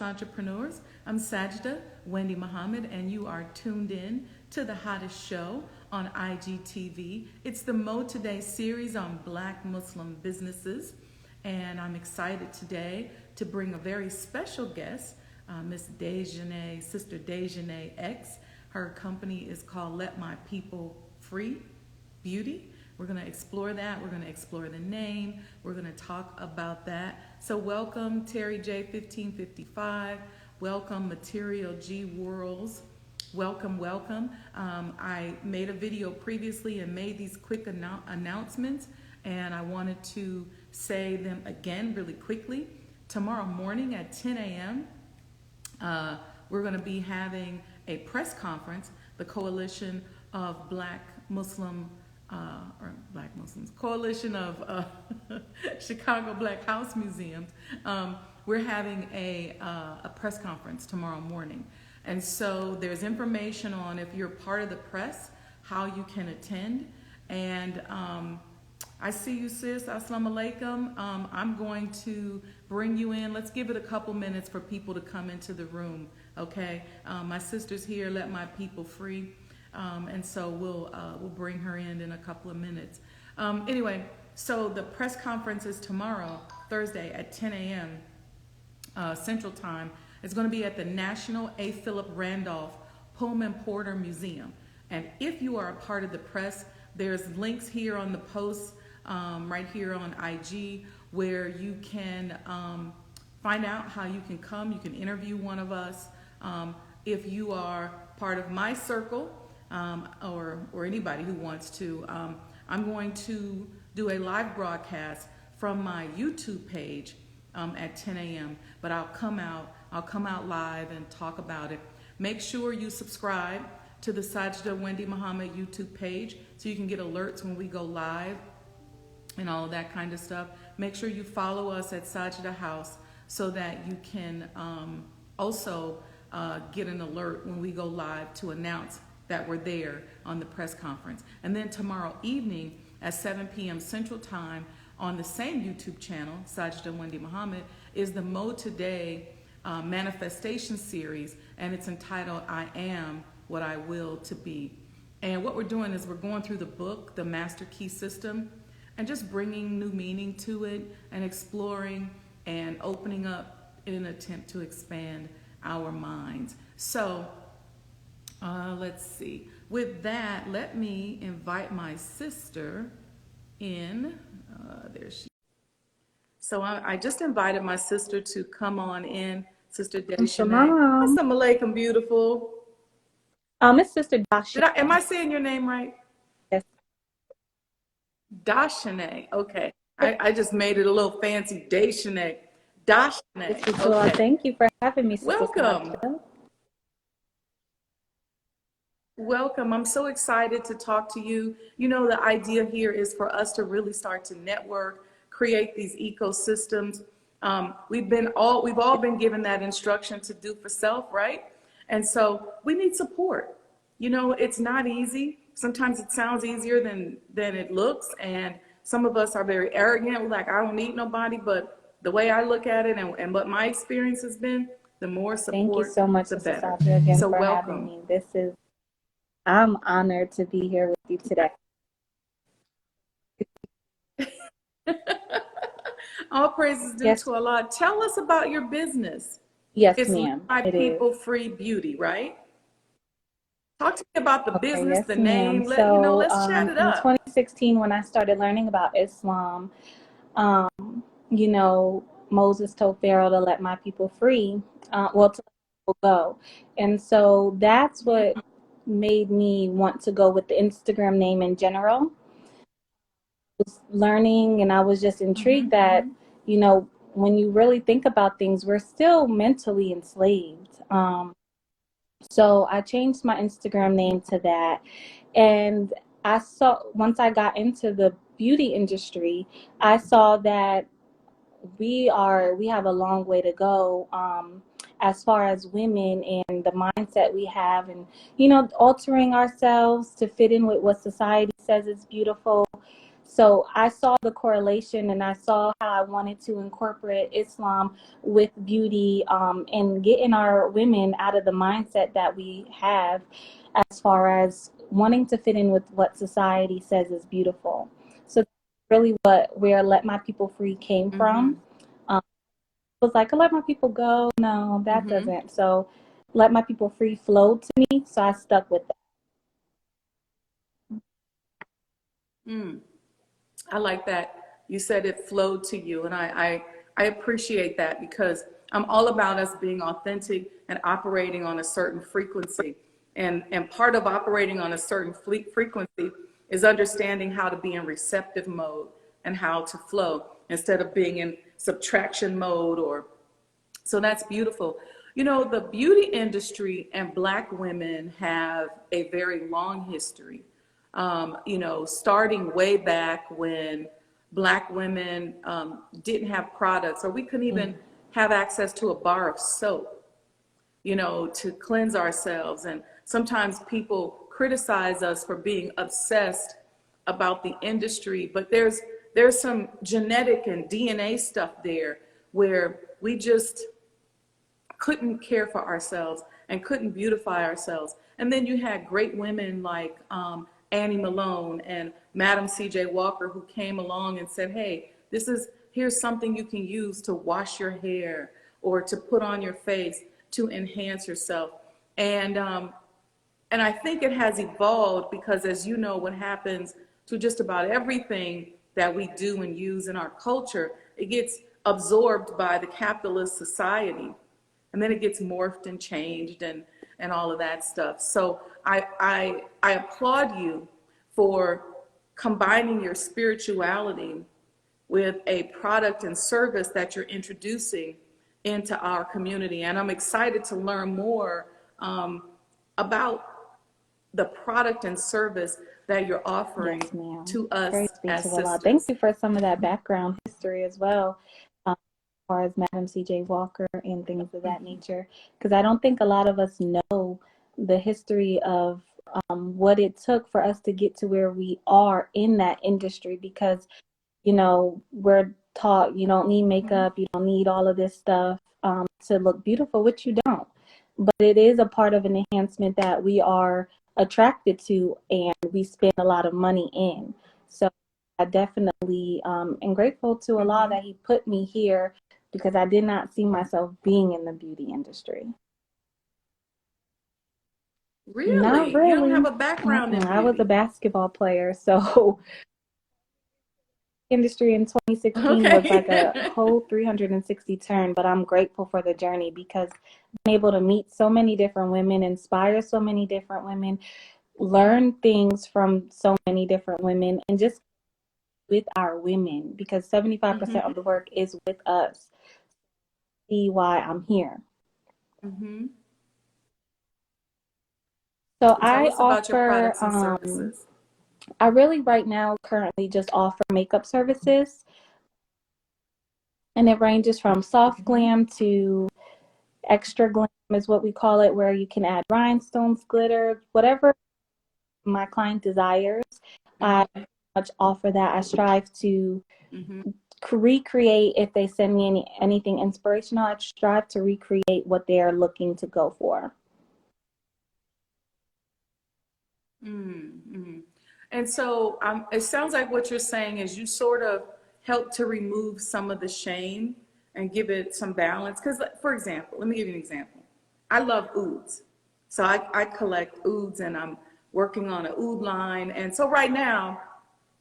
Entrepreneurs. I'm Sajda Wendy Muhammad, and you are tuned in to the hottest show on IGTV. It's the Mo Today series on Black Muslim businesses, and I'm excited today to bring a very special guest, Miss Dejanay, Sister Dejanay X. Her company is called Let My People Free Beauty. We're going to explore that. We're going to explore the name. We're going to talk about that. So welcome Terry J 1555. Welcome Material G Worlds. Welcome, welcome. I made a video previously and made these quick announcements, and I wanted to say them again really quickly. Tomorrow morning at 10 a.m., we're going to be having a press conference. The Coalition of Black Muslims, Coalition of Chicago Black House Museums. We're having a press conference tomorrow morning. And so there's information on, if you're part of the press, how you can attend. And I see you, sis. Assalamu alaikum. I'm going to bring you in. Let's give it a couple minutes for people to come into the room, okay? My sister's here, Let My People Free. And so we'll bring her in a couple of minutes. Anyway, so the press conference is tomorrow, Thursday at 10 a.m. Central Time. It's going to be at the National A. Philip Randolph Pullman Porter Museum. And if you are a part of the press, there's links here on the post, right here on IG, where you can find out how you can come. You can interview one of us. If you are part of my circle, or anybody who wants to, I'm going to do a live broadcast from my YouTube page at 10 a.m. But I'll come out live and talk about it. Make sure you subscribe to the Sajda Wendy Muhammad YouTube page so you can get alerts when we go live and all of that kind of stuff. Make sure you follow us at Sajda House so that you can also get an alert when we go live to announce that we're there on the press conference. And then tomorrow evening at 7 p.m. Central Time on the same YouTube channel, Sajda Wendy Muhammad, is the Mo Today manifestation series, and it's entitled I Am What I Will to Be. And what we're doing is we're going through the book, The Master Key System, and just bringing new meaning to it and exploring and opening up in an attempt to expand our minds. So let's see. With that, let me invite my sister in. There she is. So I just invited my sister to come on in, Sister Dejanay. Assalamu alaikum, beautiful. It's Sister Dasha. Am I saying your name right? Yes. Dashanay. Okay. I just made it a little fancy. Dashanay. Dashanay. Okay. Well, thank you for having me, Sister Welcome. Dasha. Welcome. I'm so excited to talk to you. You know, the idea here is for us to really start to network, create these ecosystems. We've all been given that instruction to do for self, right? And so we need support. You know, it's not easy. Sometimes it sounds easier than it looks. And some of us are very arrogant. We're like, I don't need nobody. But the way I look at it and what my experience has been, the more support, thank you so much, the Sister better. Dasha, again So for welcome. having me. I'm honored to be here with you today. All praises due to Allah. Tell us about your business. Yes, It's ma'am. My People Free Beauty, right? Talk to me about the business, the name. Let's chat it up. In 2016, when I started learning about Islam, Moses told Pharaoh to let my people free, to let people go. And so that's what made me want to go with the Instagram name in general. I was learning, and I was just intrigued that, when you really think about things, we're still mentally enslaved. So I changed my Instagram name to that. And I saw, once I got into the beauty industry, I saw that we have a long way to go as far as women and the mindset we have, and altering ourselves to fit in with what society says is beautiful. So I saw the correlation, and I saw how I wanted to incorporate Islam with beauty, and getting our women out of the mindset that we have as far as wanting to fit in with what society says is beautiful. So that's really what where Let My People Free came Mm-hmm. from. It was like, let my people go. No, that Mm-hmm. doesn't. So Let My People Free flowed to me, so I stuck with that. Mm. I like that. You said it flowed to you, and I appreciate that because I'm all about us being authentic and operating on a certain frequency. And part of operating on a certain frequency is understanding how to be in receptive mode and how to flow instead of being in subtraction mode or so that's beautiful. You know, the beauty industry and Black women have a very long history. You know, starting way back when Black women didn't have products, or we couldn't even have access to a bar of soap, you know, to cleanse ourselves. And sometimes people criticize us for being obsessed about the industry, but there's some genetic and DNA stuff there where we just couldn't care for ourselves and couldn't beautify ourselves. And then you had great women like Annie Malone and Madam C.J. Walker who came along and said, hey, here's something you can use to wash your hair or to put on your face to enhance yourself. And and I think it has evolved because, as you know, what happens to just about everything that we do and use in our culture, it gets absorbed by the capitalist society. And then it gets morphed and changed and all of that stuff. So I applaud you for combining your spirituality with a product and service that you're introducing into our community. And I'm excited to learn more about the product and service that you're offering Yes, ma'am. to us Praise be to as Allah. Thank sisters. you for some of that background history as well, as far as Madam C.J. Walker and things of that nature, because I don't think a lot of us know the history of what it took for us to get to where we are in that industry. Because we're taught you don't need Mhm. makeup, you don't need all of this stuff to look beautiful, which you don't. But it is a part of an enhancement that we are attracted to and we spend a lot of money in. So I definitely am grateful to Allah Mhm. that He put me here because I did not see myself being in the beauty industry. Not Really? You don't have really. a background in Mm-mm. I was a beauty. basketball player, so industry in 2016 was like a Okay. whole 360 turn, but I'm grateful for the journey because I'm able to meet so many different women, inspire so many different women, learn things from so many different women, and just with our women because 75% Mhm. of the work is with us. See why I'm here. Mhm. So Tell I us about your offer, products and services. I really right now currently just offer makeup services, and it ranges from soft Mhm. glam to extra glam is what we call it, where you can add rhinestones, glitter, whatever my client desires. I Mhm. much offer that. I strive to Mhm. recreate, if they send me anything inspirational, I strive to recreate what they are looking to go for. Mm-hmm. And so it sounds like what you're saying is you sort of help to remove some of the shame and give it some balance. Because, for example, let me give you an example. I love ouds. So I collect ouds and I'm working on an oud line. And so right now,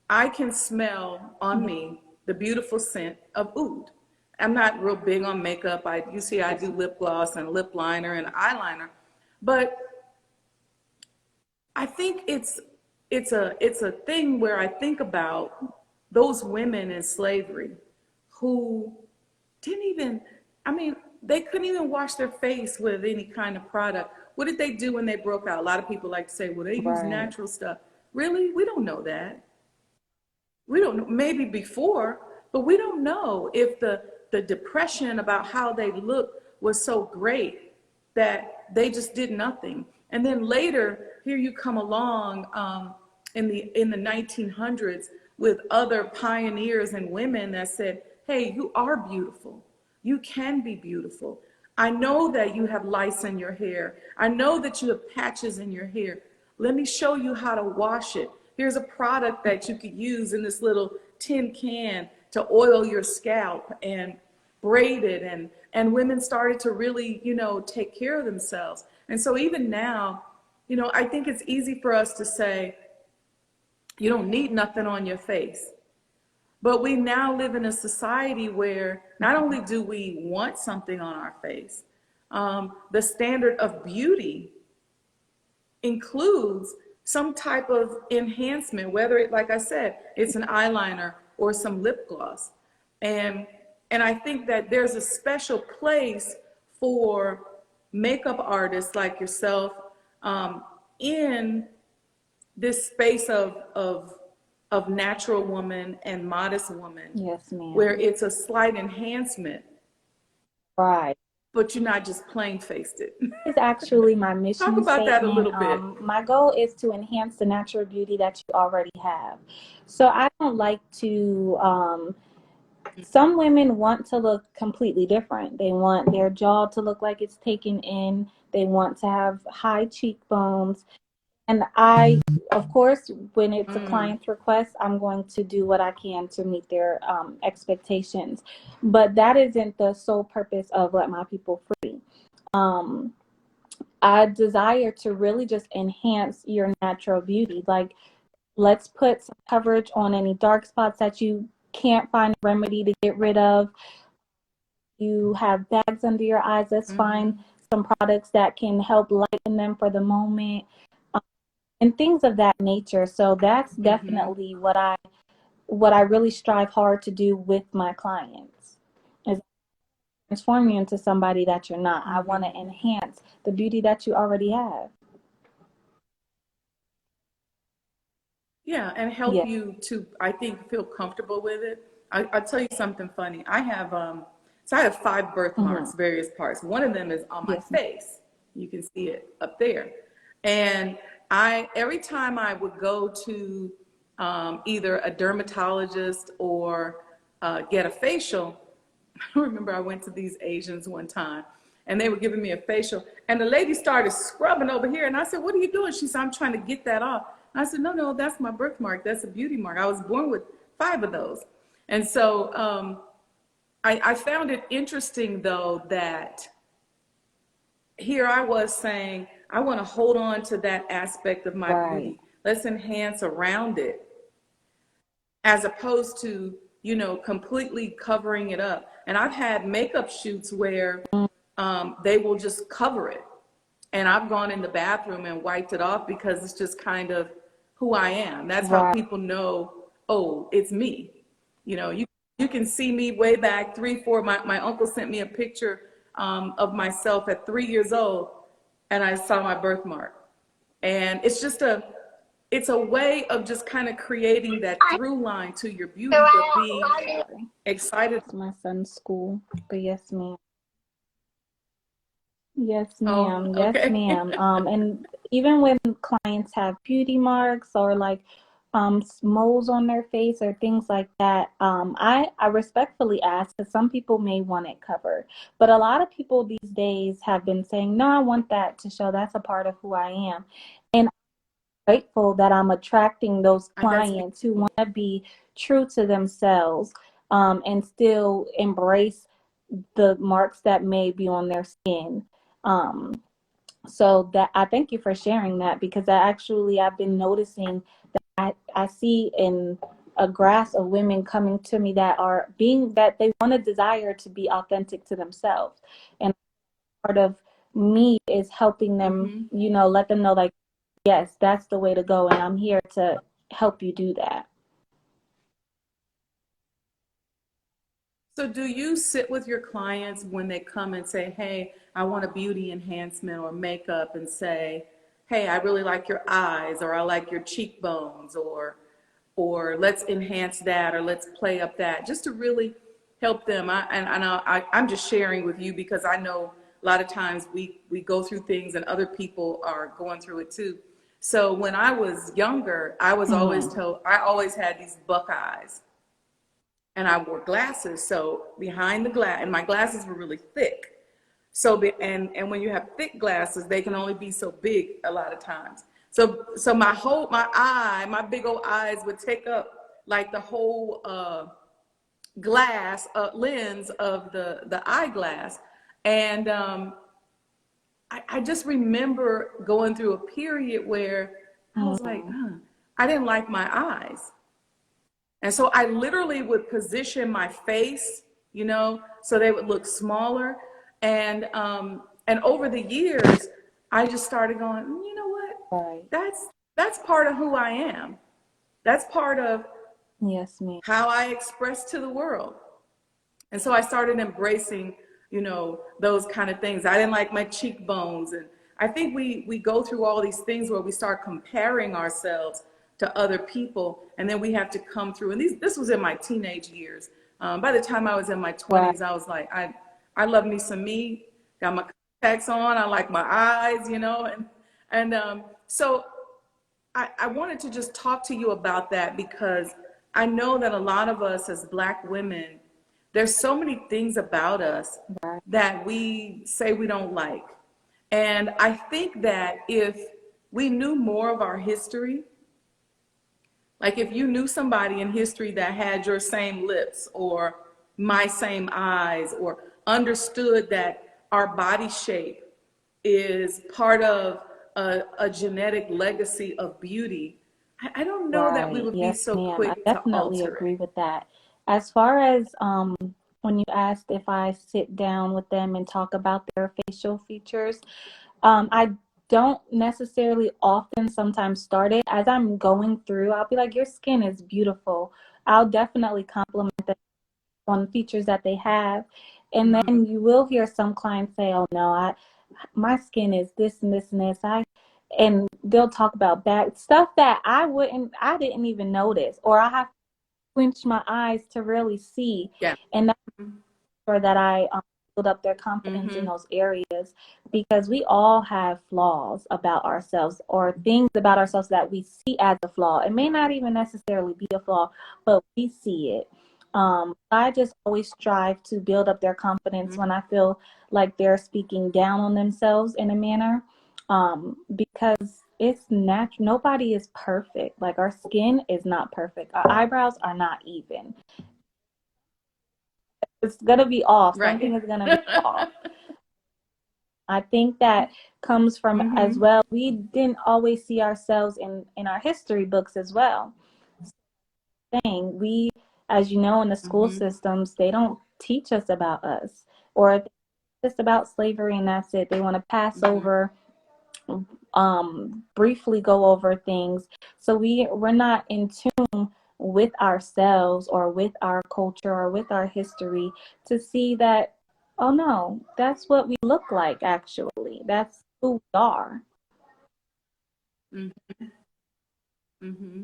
I can smell on Mhm. me the beautiful scent of oud. I'm not real big on makeup. You see, I Yes. do lip gloss and lip liner and eyeliner. But I think it's a thing where I think about those women in slavery who didn't even, I mean, they couldn't even wash their face with any kind of product. What did they do when they broke out? A lot of people like to say, well, they use Right. natural stuff. Really? We don't know that. We don't know, maybe before, but we don't know if the depression about how they look was so great that they just did nothing. And then later, here you come along in the 1900s. with other pioneers and women that said, hey, you are beautiful. You can be beautiful. I know that you have lice in your hair. I know that you have patches in your hair. Let me show you how to wash it. Here's a product that you could use in this little tin can to oil your scalp and braid it. And women started to really, take care of themselves. And so even now, I think it's easy for us to say, you don't need nothing on your face. But we now live in a society where not only do we want something on our face, the standard of beauty includes some type of enhancement, whether it, like I said, it's an eyeliner or some lip gloss. And I think that there's a special place for makeup artists like yourself in this space of natural woman and modest woman. Yes, ma'am. Where it's a slight enhancement. Right. But you're not just plain faced it. It's actually my mission Talk about statement. that a little bit. My goal is to enhance the natural beauty that you already have. So I don't like to, some women want to look completely different. They want their jaw to look like it's taken in. They want to have high cheekbones. And I, of course, when it's a client's request, I'm going to do what I can to meet their expectations. But that isn't the sole purpose of Let My People Free. I desire to really just enhance your natural beauty. Like, let's put some coverage on any dark spots that you can't find a remedy to get rid of. You have bags under your eyes, let's find some products that can help lighten them for the moment. And things of that nature. So that's definitely what I really strive hard to do with my clients, is transform you into somebody that you're not. I want to enhance the beauty that you already have. Yeah, and help you to, I think, feel comfortable with it. I'll tell you something funny. I have 5 birthmarks, various parts. One of them is on my face. You can see it up there. And every time I would go to either a dermatologist or get a facial, I remember I went to these Asians one time and they were giving me a facial and the lady started scrubbing over here and I said, what are you doing? She said, I'm trying to get that off. And I said, no, that's my birthmark. That's a beauty mark. I was born with 5 of those. And so I found it interesting though that here I was saying, I want to hold on to that aspect of my beauty. Let's enhance around it as opposed to, completely covering it up. And I've had makeup shoots where they will just cover it. And I've gone in the bathroom and wiped it off because it's just kind of who I am. That's how people know, oh, it's me. You can see me way back 3, 4. My uncle sent me a picture of myself at 3 years old. And I saw my birthmark. And it's just it's a way of just kind of creating that through line to your beauty, but be excited. It's my son's school, but yes, ma'am. Yes, ma'am. Oh, okay. Yes, ma'am. And even when clients have beauty marks or like moles on their face or things like that, I respectfully ask because some people may want it covered. But a lot of people these days have been saying, no, I want that to show that's a part of who I am. And I'm grateful that I'm attracting those clients who want to be true to themselves and still embrace the marks that may be on their skin. So that I thank you for sharing that because I've been noticing that I see in a grasp of women coming to me that they want a desire to be authentic to themselves. And part of me is helping them, let them know like, yes, that's the way to go. And I'm here to help you do that. So do you sit with your clients when they come and say, hey, I want a beauty enhancement or makeup and say, hey, I really like your eyes or I like your cheekbones or let's enhance that or let's play up that just to really help them. I'm just sharing with you because I know a lot of times we go through things and other people are going through it too. So when I was younger, I was always Mm. told, I always had these buck eyes, and I wore glasses. So behind the glass, and my glasses were really thick. So, and when you have thick glasses, they can only be so big a lot of times. So my big old eyes would take up like the whole glass lens of the eyeglass. And I just remember going through a period where I was like, Mm. I didn't like my eyes. And so I literally would position my face, so they would look smaller. And over the years, I just started going, you know what? Right. That's part of who I am. That's part of Yes, ma'am. how I express to the world. And so I started embracing, those kind of things. I didn't like my cheekbones. And I think we go through all these things where we start comparing ourselves to other people. And then we have to come through. And this was in my teenage years. By the time I was in my Right. 20s, I was like, I love me some me. Got my contacts on. I like my eyes, so I wanted to just talk to you about that, because I know that a lot of us as Black women, there's so many things about us Right. that we say we don't like. And I think that if we knew more of our history, like if you knew somebody in history that had your same lips or my same eyes, or understood that our body shape is part of a genetic legacy of beauty, I don't know that we Right. would be Yes, so ma'am. I quick to definitely alter it. agree with that. As far as when you asked if I sit down with them and talk about their facial features, I don't necessarily often sometimes start it. As I'm going through, I'll be like, your skin is beautiful. I'll definitely compliment them on features that they have. And Mm-hmm. then you will hear some clients say, oh no, my skin is this and this and this. And they'll talk about back stuff that I didn't even notice, or I have to quench my eyes to really see. Yeah. And that's sure that I build up their confidence in Mm-hmm. those areas, because we all have flaws about ourselves, or things about ourselves that we see as a flaw. It may not even necessarily be a flaw, but we see it. I just always strive to build up their confidence when I feel like they're speaking down on themselves in a manner, because it's natural. Nobody is perfect. Like, our skin is not perfect. Our eyebrows are not even. It's gonna be off. Something Right. is gonna be off. I think that comes from as Mm-hmm. well. We didn't always see ourselves in our history books as well. Thing we, as you know, in the school Mm-hmm. systems, they don't teach us about us, or it's just about slavery and that's it. They want to pass Mm-hmm. over, briefly go over things. So we're not in tune with ourselves, or with our culture, or with our history, to see that, oh no, that's what we look like. Actually, that's who we are. Mm-hmm.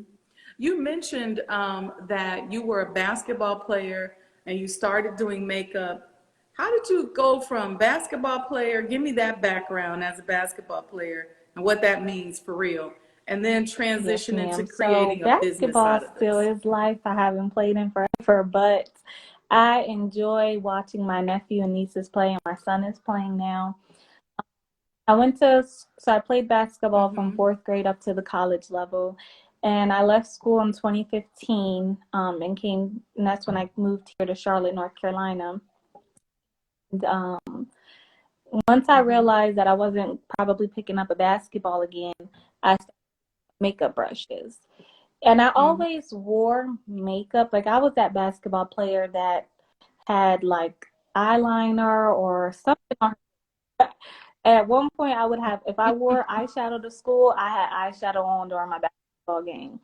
You mentioned that you were a basketball player and you started doing makeup. How did you go from basketball player? Give me that background as a basketball player and what that means for real. And then Yes, transition into ma'am. So creating a business basketball out of still this. is life. I haven't played in forever, but I enjoy watching my nephew and nieces play, and my son is playing now. So I played basketball from Mm-hmm. fourth grade up to the college level. And I left school in 2015, and that's when I moved here to Charlotte, North Carolina. And, once I Mm-hmm. realized that I wasn't probably picking up a basketball again, I started makeup brushes. And I Mm-hmm. always wore makeup. Like, I was that basketball player that had like eyeliner or something on. At one point, I would have, if I wore eyeshadow to school, I had eyeshadow on during my basketball game.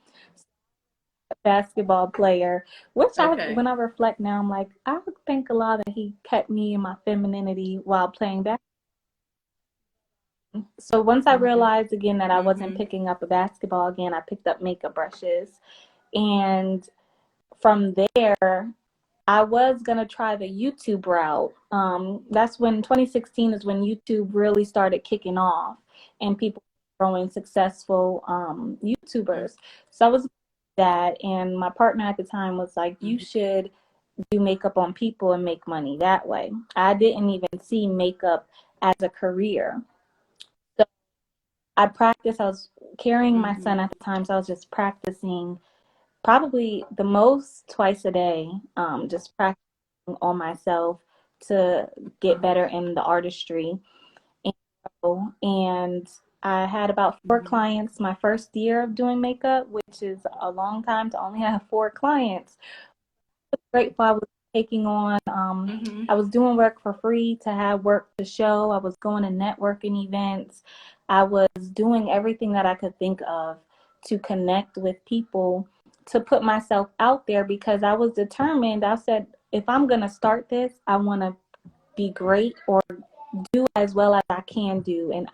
Basketball player, Okay. when I reflect now, I'm like, I would think a lot that he kept me in my femininity while playing basketball. So once I Mm-hmm. realized again that I wasn't Mm-hmm. picking up a basketball again, I picked up makeup brushes. And from there, I was gonna try the YouTube route. That's when 2016 is when YouTube really started kicking off, and people growing successful YouTubers. So I was that, and my partner at the time was like, you should do makeup on people and make money that way. I didn't even see makeup as a career. So I practiced. I was carrying my son at the time, so I was just practicing probably the most twice a day, just practicing on myself to get better in the artistry. And, and I had about 4 clients my first year of doing makeup, which is a long time to only have 4 clients. Grateful I was taking on. I was doing work for free to have work to show. I was going to networking events. I was doing everything that I could think of to connect with people, to put myself out there because I was determined. I said, if I'm going to start this, I want to be great or do as well as I can do. And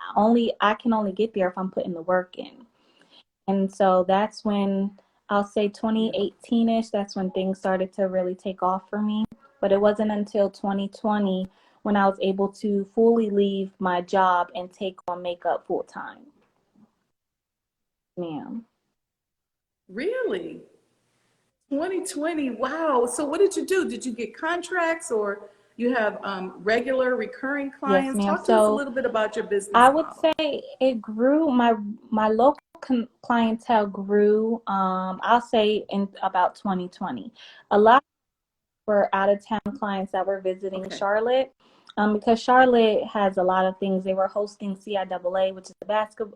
I can only get there if I'm putting the work in. And so that's when I'll say 2018-ish, that's when things started to really take off for me. But it wasn't until 2020 when I was able to fully leave my job and take on makeup full time. Ma'am. Really? 2020. Wow. So what did you do? Did you get contracts or you have regular recurring Yes, clients? ma'am. Talk to us a So little bit about your business I would model. say it grew. My local clientele grew. I'll say in about 2020. A lot were out of town clients that were visiting Charlotte. Because Charlotte has a lot of things. They were hosting CIAA, which is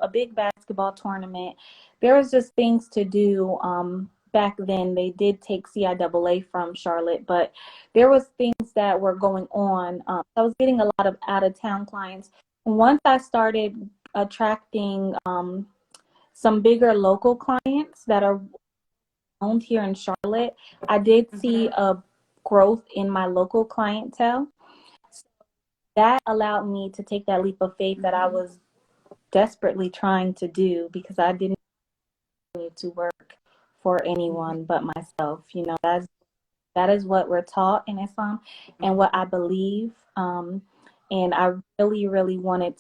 a big basketball tournament. There was just things to do. Back then, they did take CIAA from Charlotte, but there was things that were going on. I was getting a lot of out of town clients. Once I started attracting some bigger local clients that are owned here in Charlotte, I did see a growth in my local clientele. That allowed me to take that leap of faith that I was desperately trying to do because I didn't need to work for anyone but myself. You know, that is what we're taught in Islam and what I believe. And I really wanted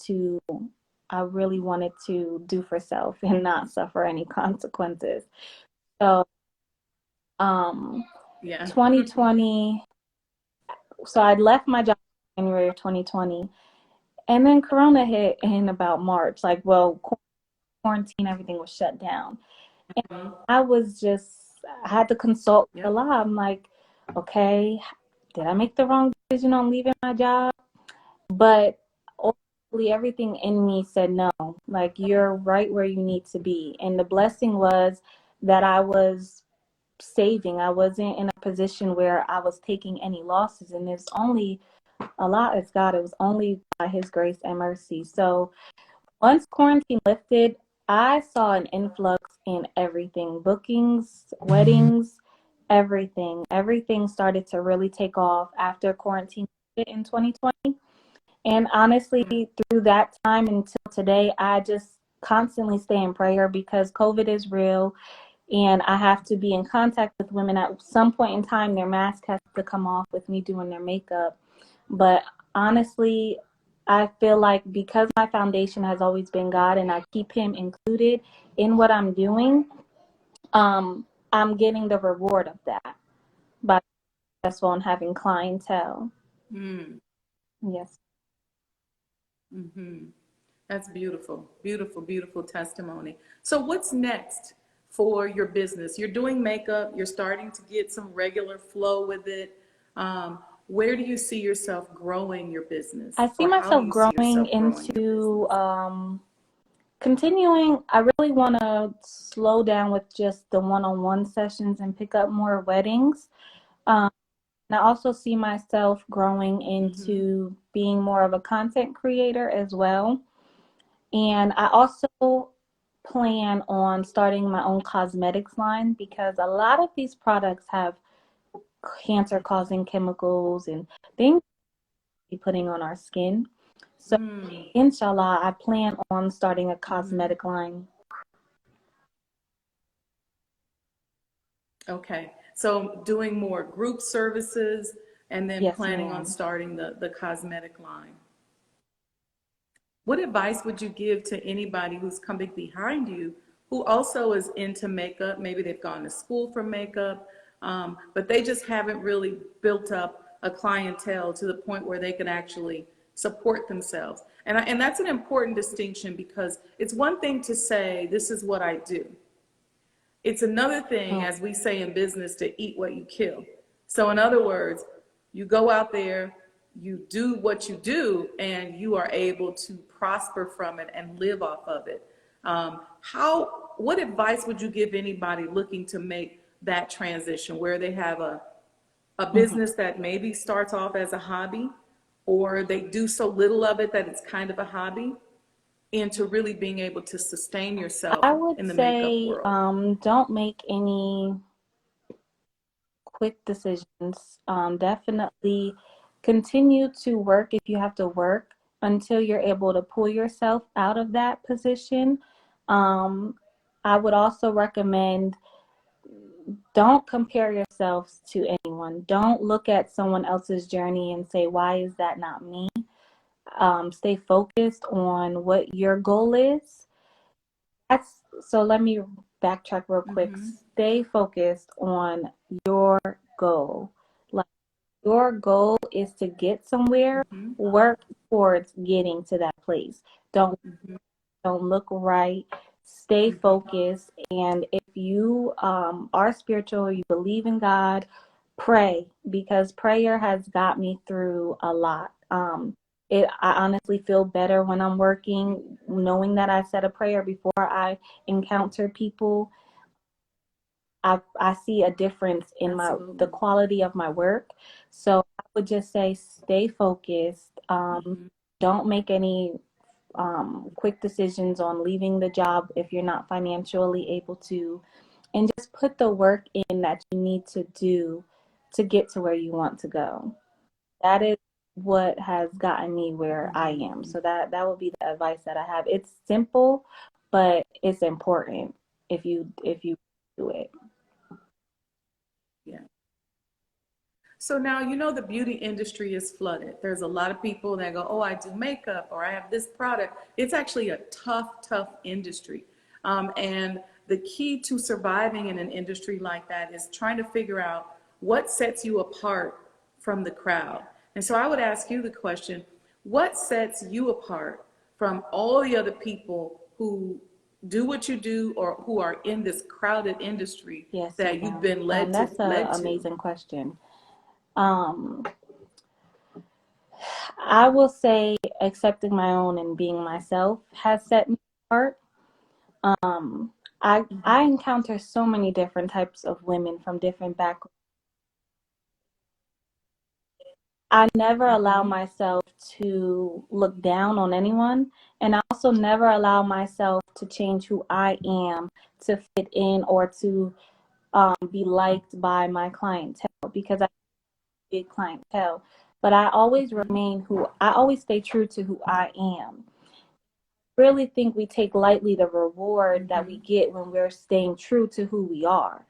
to do for self and not suffer any consequences. So, Yeah. 2020. So I left my job in January of 2020, and then Corona hit in about March. Like, well, quarantine, everything was shut down. And I had to consult a lot. I'm like, okay, did I make the wrong decision on leaving my job? But ultimately, everything in me said no. Like, you're right where you need to be. And the blessing was that I was saving. I wasn't in a position where I was taking any losses. And there's only a lot is God. It was only by His grace and mercy. So once quarantine lifted, I saw an influx in everything, bookings, weddings, everything. Everything started to really take off after quarantine in 2020. And honestly, through that time until today, I just constantly stay in prayer because COVID is real and I have to be in contact with women at some point in time. Their mask has to come off with me doing their makeup. But honestly, I feel like because my foundation has always been God and I keep Him included in what I'm doing, I'm getting the reward of that by successful and having clientele. Yes. That's beautiful. Beautiful, beautiful testimony. So what's next for your business? You're doing makeup, you're starting to get some regular flow with it. Where do you see yourself growing your business? I see Or how do myself you see growing yourself growing your into business? continuing. I really want to slow down with just the one-on-one sessions and pick up more weddings. Um, and I also see myself growing into being more of a content creator as well. And I also plan on starting my own cosmetics line because a lot of these products have cancer-causing chemicals and things we're putting on our skin. So, inshallah, I plan on starting a cosmetic line. Okay. So doing more group services and then Yes, planning on ma'am. starting the cosmetic line. What advice would you give to anybody who's coming behind you who also is into makeup? Maybe they've gone to school for makeup, but they just haven't really built up a clientele to the point where they can actually support themselves. And that's an important distinction, because it's one thing to say, this is what I do. It's another thing, Mm. as we say in business, to eat what you kill. So in other words, you go out there, you do what you do, and you are able to prosper from it and live off of it. What advice would you give anybody looking to make that transition, where they have a Mhm. business that maybe starts off as a hobby, or they do so little of it that it's kind of a hobby, into really being able to sustain yourself I would in the makeup say world? don't make any quick decisions. Definitely continue to work if you have to work until you're able to pull yourself out of that position. Um, I would also recommend don't compare yourselves to anyone. Don't look at someone else's journey and say, why is that not me? Stay focused on what your goal is. So let me backtrack real quick. Mm-hmm. Stay focused on your goal. Like, your goal is to get somewhere, Mm-hmm. work towards getting to that place. Don't Mm-hmm. don't look right. Stay Mm-hmm. focused. And if you are spiritual, you believe in God, pray, because prayer has got me through a lot. I honestly feel better when I'm working, knowing that I said a prayer before I encounter people. I see a difference in the Absolutely. quality of my work. So I would just say stay focused. Mm-hmm. Don't make any quick decisions on leaving the job if you're not financially able to, and just put the work in that you need to do to get to where you want to go. That is what has gotten me where I am. Mm-hmm. So that would be the advice that I have. It's simple, but it's important if you do it. Yeah. So now, the beauty industry is flooded. There's a lot of people that go, oh, I do makeup, or I have this product. It's actually a tough, tough industry. And the key to surviving in an industry like that is trying to figure out what sets you apart from the crowd. And so I would ask you the question, what sets you apart from all the other people who do what you do, or who are in this crowded industry Yes, that you've ma'am. been led to That's an led to? amazing question. Um, I will say accepting my own and being myself has set me apart. Um, I encounter so many different types of women from different backgrounds. I never allow Mm-hmm. myself to look down on anyone, and I also never allow myself to change who I am to fit in or to be liked by my clientele, because I have a big clientele. But I always stay true to who I am. Really think we take lightly the reward that we Mm-hmm. get when we're staying true to who we are.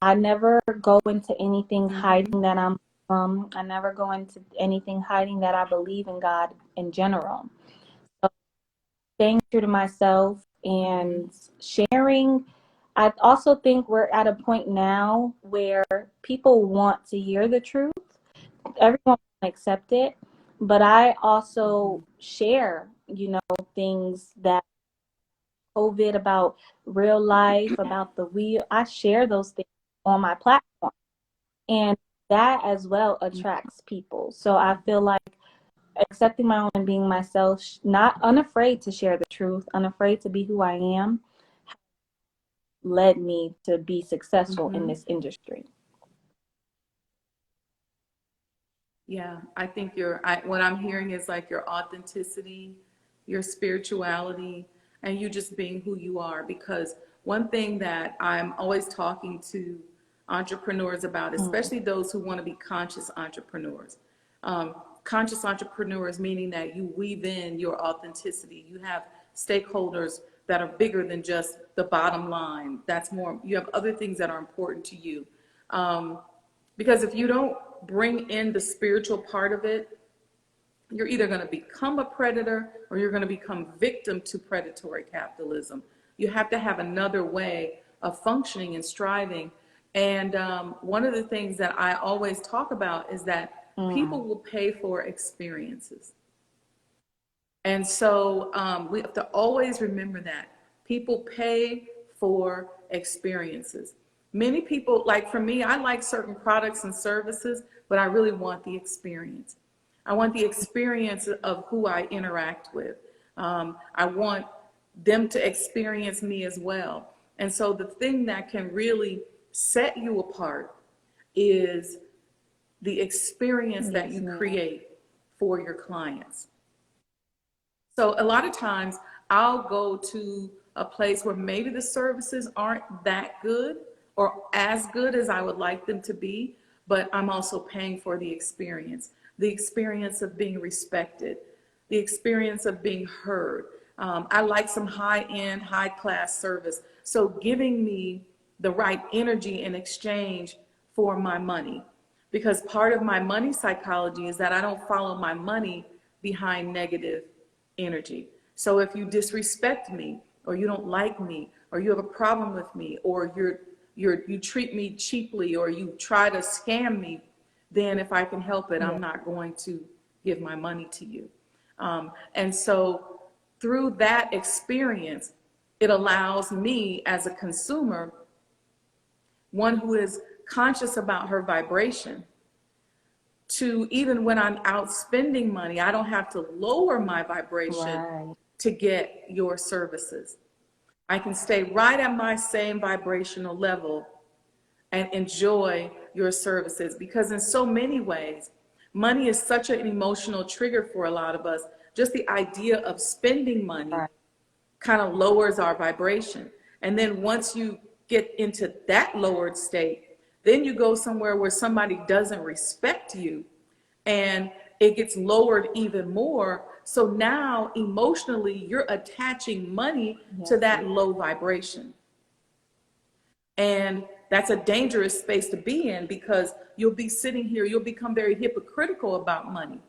I never go into anything Mm-hmm. hiding that I'm from. I never go into anything hiding that I believe in God in general. So staying true to myself Mm-hmm. and sharing. I also think we're at a point now where people want to hear the truth. Everyone can accept it, but I Mm-hmm. also share, things that COVID, about real life, about the wheel. I share those things on my platform, and that as well attracts people. So I feel like accepting my own and being myself, not unafraid to share the truth, unafraid to be who I am, led me to be successful in Mm-hmm. this industry. Yeah, I think what I'm hearing is like your authenticity, your spirituality, and you just being who you are. Because one thing that I'm always talking to entrepreneurs about, Mm. especially those who want to be conscious entrepreneurs, conscious entrepreneurs meaning that you weave in your authenticity. You have stakeholders that are bigger than just the bottom line. That's more, you have other things that are important to you. Um, because if you don't bring in the spiritual part of it, you're either going to become a predator or you're going to become victim to predatory capitalism. You have to have another way of functioning and striving. And one of the things that I always talk about is that people will pay for experiences. And so we have to always remember that people pay for experiences. Many people, like for me, I like certain products and services, but I really want the experience. I want the experience of who I interact with. I want them to experience me as well. And so the thing that can really set you apart is the experience that you create for your clients. So a lot of times I'll go to a place where maybe the services aren't that good or as good as I would like them to be, but I'm also paying for the experience of being respected, the experience of being heard. I like some high-end, high-class service. So giving me the right energy in exchange for my money. Because part of my money psychology is that I don't follow my money behind negative energy. So if you disrespect me, or you don't like me, or you have a problem with me, or you treat me cheaply, or you try to scam me, then if I can help it, I'm not going to give my money to you. And so through that experience, it allows me as a consumer, one who is conscious about her vibration, to even when I'm out spending money, I don't have to lower my vibration to get your services. I can stay right at my same vibrational level and enjoy your services, because in so many ways, money is such an emotional trigger for a lot of us. Just the idea of spending money kind of lowers our vibration. And then once you get into that lowered state, then you go somewhere where somebody doesn't respect you and it gets lowered even more. So now emotionally, you're attaching money to that low vibration. And that's a dangerous space to be in, because you'll be sitting here, you'll become very hypocritical about money.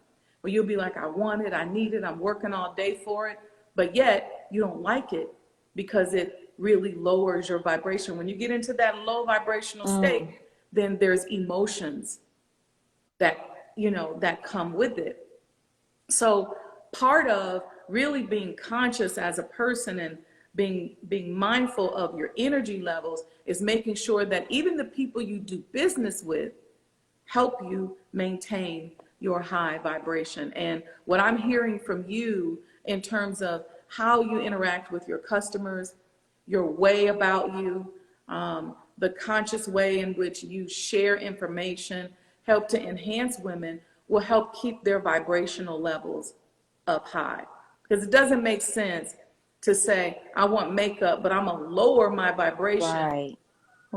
Where you'll be like, I want it, I need it, I'm working all day for it. But yet you don't like it because it really lowers your vibration. When you get into that low vibrational state, then there's emotions that come with it. So part of really being conscious as a person and being mindful of your energy levels is making sure that even the people you do business with help you maintain your high vibration. And what I'm hearing from you in terms of how you interact with your customers, your way about you, the conscious way in which you share information, help to enhance women, will help keep their vibrational levels up high. Because it doesn't make sense to say, I want makeup, but I'm going to lower my vibration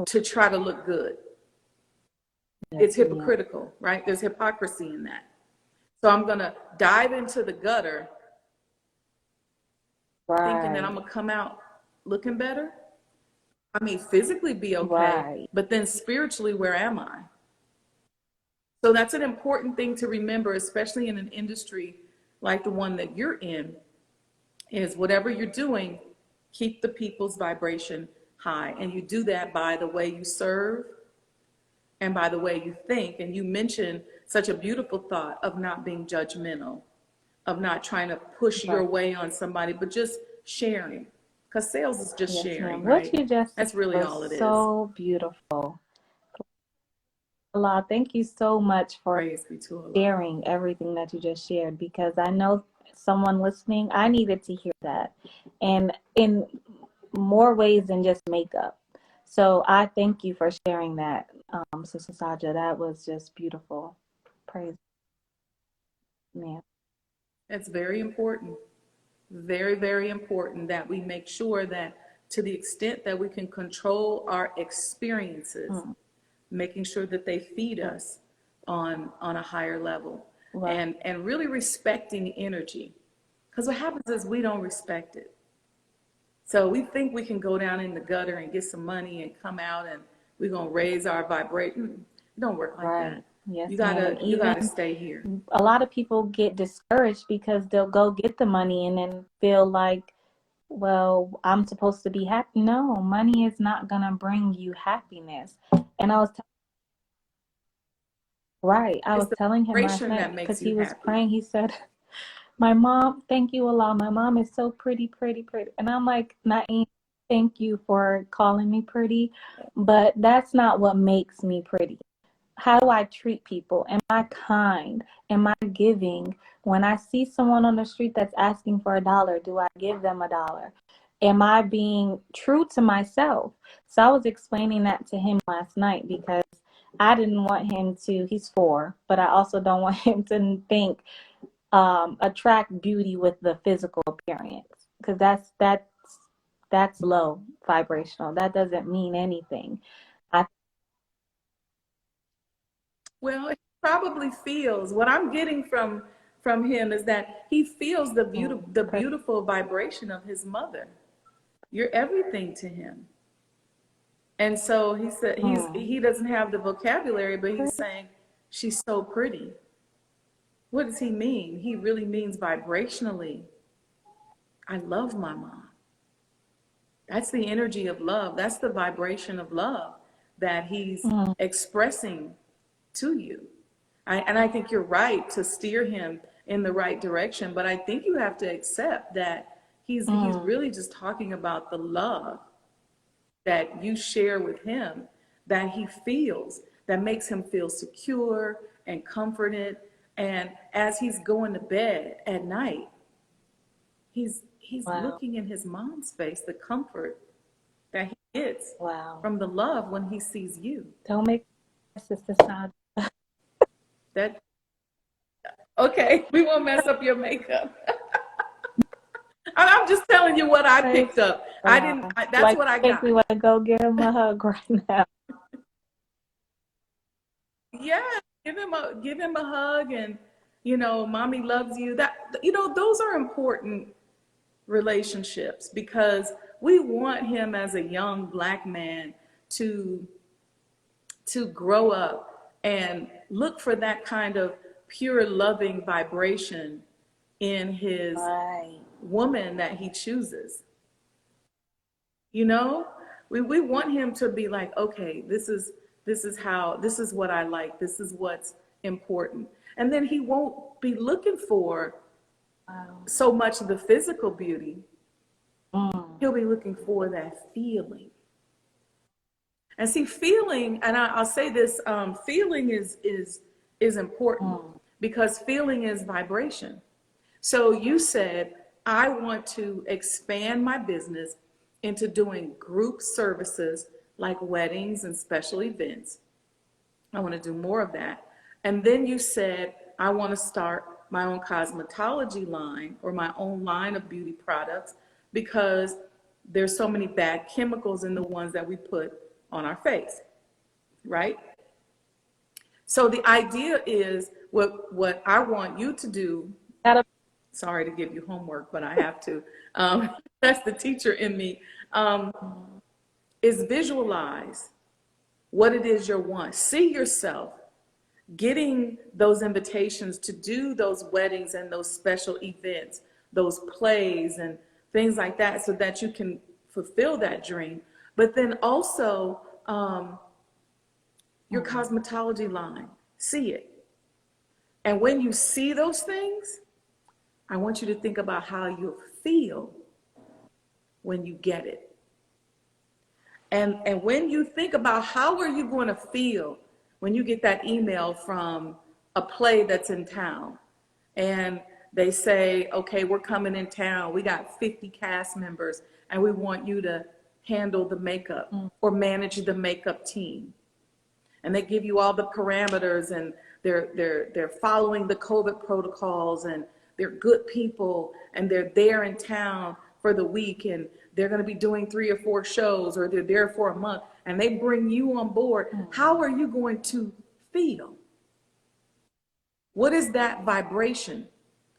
to try to look good. It's hypocritical, right? There's hypocrisy in that. So I'm going to dive into the gutter thinking that I'm going to come out looking better. I mean, physically be okay, but then spiritually, where am I? So that's an important thing to remember, especially in an industry like the one that you're in, is whatever you're doing, keep the people's vibration high. And you do that by the way you serve and by the way you think. And you mentioned such a beautiful thought of not being judgmental, of not trying to push your way on somebody, but just sharing. Because sales is just sharing, right? What you just That's really all it is. So beautiful. Allah, thank you so much for sharing everything that you just shared, because I know someone listening, I needed to hear that, and in more ways than just makeup. So I thank you for sharing that, Sister Saja. That was just beautiful. Praise, man. It's very important, very, very important that we make sure that to the extent that we can control our experiences, making sure that they feed us on a higher level, and really respecting energy. Because what happens is we don't respect it. So we think we can go down in the gutter and get some money and come out and we're going to raise our vibration. It don't work like that. Yes, You ma'am. gotta And you even gotta stay here. a lot of people get discouraged because they'll go get the money and then feel like, well, I'm supposed to be happy. No, money is not gonna bring you happiness. And I It's was the telling him last vibration night that because makes you he was happy. praying. He said, "My mom, thank you, Allah. My mom is so pretty, pretty, pretty." And I'm like, Naeem, thank you for calling me pretty, but that's not what makes me pretty. How do I treat people? Am I kind? Am I giving? When I see someone on the street that's asking for $1, do I give them $1? Am I being true to myself? So I was explaining that to him last night because I didn't want him to, he's 4, but I also don't want him to think, attract beauty with the physical appearance, because that's low vibrational. That doesn't mean anything. I Well, he probably feels what I'm getting from him is that he feels the per- beautiful vibration of his mother. You're everything to him. And so he said mm, he doesn't have the vocabulary, but he's saying she's so pretty. What does he mean? He really means vibrationally. I love my mom. That's the energy of love. That's the vibration of love that he's mm, expressing to you. And I think you're right to steer him in the right direction, but I think you have to accept that he's mm, really just talking about the love that you share with him, that he feels, that makes him feel secure and comforted. And as he's going to bed at night, he's wow, looking in his mom's face, the comfort that he gets wow. from the love when he sees you. Don't make sister sound. That okay, we won't mess up your makeup. I'm just telling you what I Praise picked up. I didn't. God. That's Like, what I make got. me want to go give him a hug right now. Yeah, give him a hug, and mommy loves you. That those are important relationships because we want him as a young black man to grow up and look for that kind of pure loving vibration in his Right. woman that he chooses. You know, we want him to be like, okay, this is what I like. This is what's important. And then he won't be looking for Wow. so much of the physical beauty. Mm, He'll be looking for that feeling. And see, feeling, and I'll say this, feeling is important mm, because feeling is vibration. So you said, I want to expand my business into doing group services like weddings and special events. I want to do more of that. And then you said, I want to start my own cosmetology line or my own line of beauty products because there's so many bad chemicals in the ones that we put on our face, right? So the idea is what I want you to do. gotta, Sorry to give you homework, but I have to. That's the teacher in me. Um, is visualize what it is you want. See yourself getting those invitations to do those weddings and those special events, those plays and things like that, so that you can fulfill that dream. But then also your mm, cosmetology line, see it. And when you see those things, I want you to think about how you'll feel when you get it. And when you think about how are you going to feel when you get that email from a play that's in town and they say, okay, we're coming in town. We got 50 cast members and we want you to handle the makeup mm, or manage the makeup team. And they give you all the parameters and they're following the COVID protocols and they're good people and they're there in town for the week and they're going to be doing 3 or 4 shows or they're there for a month and they bring you on board. How mm. are you going to feel? What is that vibration?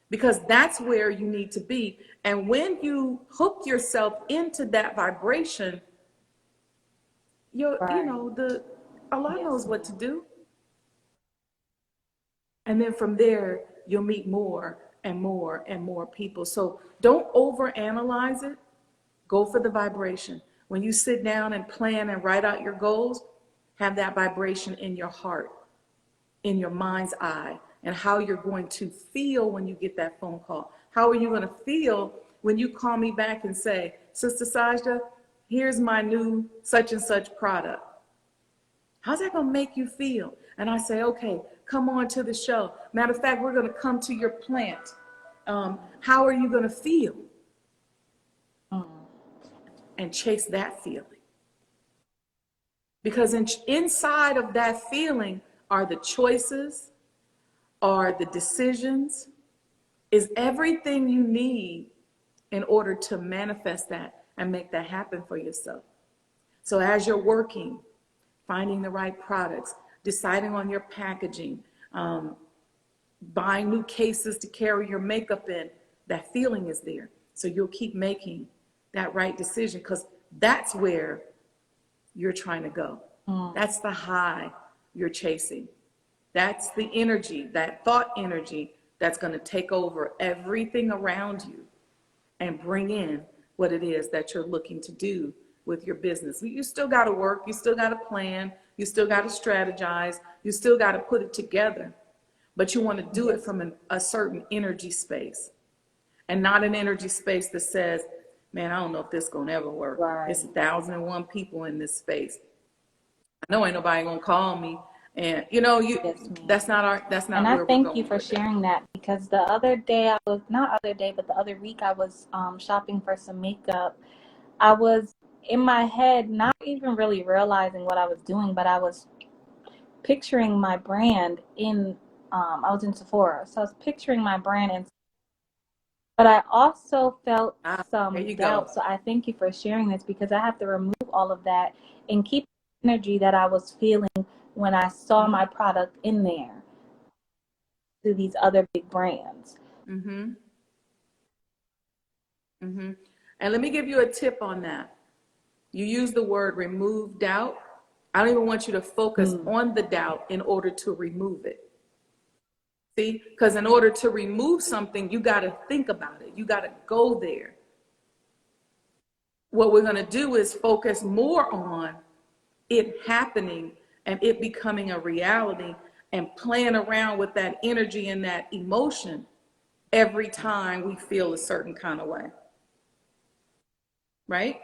Because that's where you need to be. And when you hook yourself into that vibration, Right. the Allah Yes, knows what to ma'am. do. And then from there, you'll meet more and more and more people. So don't overanalyze it. Go for the vibration. When you sit down and plan and write out your goals, have that vibration in your heart, in your mind's eye, and how you're going to feel when you get that phone call. How are you going to feel when you call me back and say, Sister Sajda, here's my new such and such product. How's that going to make you feel? And I say, okay, come on to the show. Matter of fact, we're going to come to your plant. How are you going to feel? And chase that feeling. Because inside of that feeling are the choices, are the decisions, is everything you need in order to manifest that and make that happen for yourself. So as you're working, finding the right products, deciding on your packaging, buying new cases to carry your makeup in, that feeling is there. So you'll keep making that right decision because that's where you're trying to go. That's the high you're chasing. That's the energy, that thought energy that's going to take over everything around you and bring in what it is that you're looking to do with your business. You still got to work. You still got to plan. You still got to strategize. You still got to put it together. But you want to do it from a certain energy space and not an energy space that says, man, I don't know if this is going to ever work. Right. It's 1,001 people in this space. I know ain't nobody going to call me. And that's not where we're going. And I thank you for sharing that because the other day but the other week I was shopping for some makeup. I was in my head, not even really realizing what I was doing, but I was picturing my brand I was in Sephora. So I was picturing my brand but I also felt some doubt. So I thank you for sharing this because I have to remove all of that and keep the energy that I was feeling when I saw my product in there to these other big brands. And let me give you a tip on that. You use the word remove doubt. I don't even want you to focus on the doubt in order to remove it. See, because in order to remove something, you got to think about it. You got to go there. What we're going to do is focus more on it happening and it becoming a reality and playing around with that energy and that emotion every time we feel a certain kind of way. Right?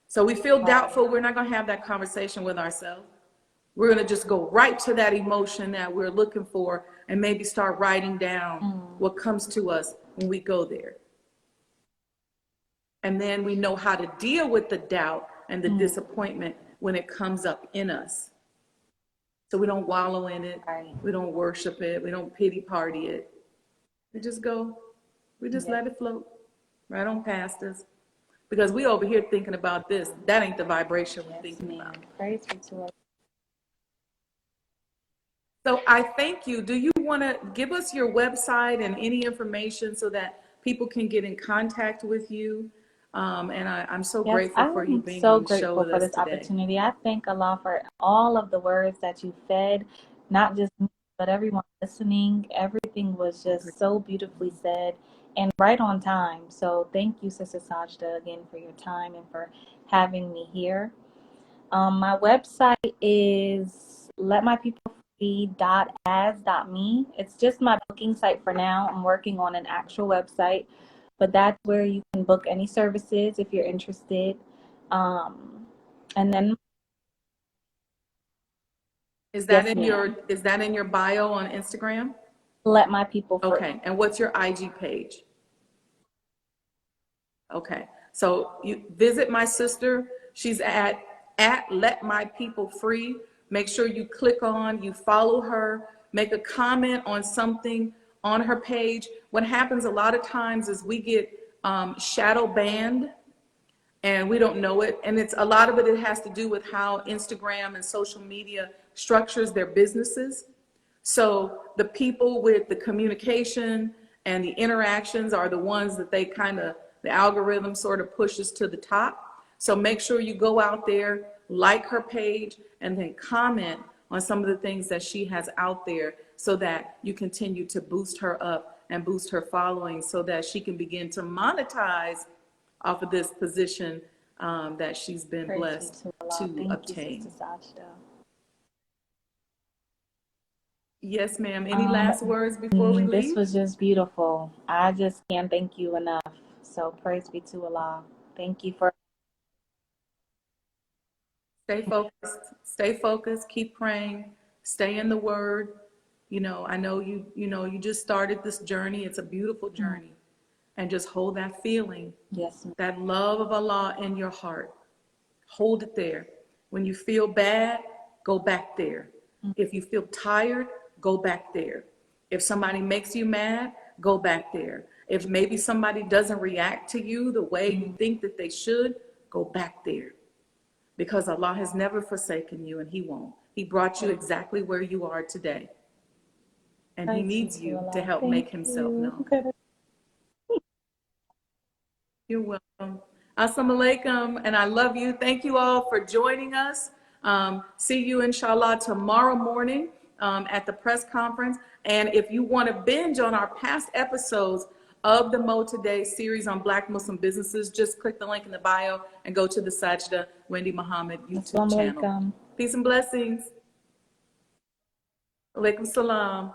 So we feel doubtful. We're not going to have that conversation with ourselves. We're going to just go right to that emotion that we're looking for and maybe start writing down what comes to us when we go there. And then we know how to deal with the doubt and the disappointment when it comes up in us. So we don't wallow in it. We don't worship it. We don't pity party it. We just go. We just let it float right on past us. Because we over here thinking about this. That ain't the vibration we're thinking about. Praise be to us. So I thank you. Do you want to give us your website and any information so that people can get in contact with you? And I'm so grateful for you being on the show with us today. I'm so grateful for this opportunity. I thank Allah for all of the words that you fed, not just me, but everyone listening. Everything was just so beautifully said and right on time. So thank you, Sister Sajda, again for your time and for having me here. My website is letmypeoplefree.as.me. It's just my booking site for now. I'm working on an actual website, but that's where you can book any services if you're interested. And then is that in your bio on Instagram? Let My People Free. Okay. And what's your IG page? Okay. So you visit my sister. She's at Let My People Free. Make sure you you follow her, make a comment on something on her page. What happens a lot of times is we get shadow banned and we don't know it. And a lot of it has to do with how Instagram and social media structures their businesses. So the people with the communication and the interactions are the ones that the algorithm sort of pushes to the top. So make sure you go out there, like her page, and then comment on some of the things that she has out there so that you continue to boost her up and boost her following so that she can begin to monetize off of this position that she's been Praise be blessed to Allah. to Thank obtain. you, Sister Sajda. Yes, ma'am. Any last words before we This leave? was just beautiful. I just can't thank you enough. So praise be to Allah. Thank you for. Stay focused. Stay focused. Keep praying. Stay in the Word. You know, I know you just started this journey. It's a beautiful journey. And just hold that feeling, Yes. that love of Allah in your heart. Hold it there. When you feel bad, go back there. If you feel tired, go back there. If somebody makes you mad, go back there. If maybe somebody doesn't react to you the way you think that they should, go back there. Because Allah has never forsaken you and He won't. He brought you exactly where you are today. And He needs you to help make Himself known. You're welcome. Assalamu alaikum, and I love you. Thank you all for joining us. See you, inshallah, tomorrow morning at the press conference. And if you want to binge on our past episodes of the Mo Today series on Black Muslim businesses, just click the link in the bio and go to the Sajda Wendy Muhammad YouTube channel. Peace and blessings. Alaikum salam.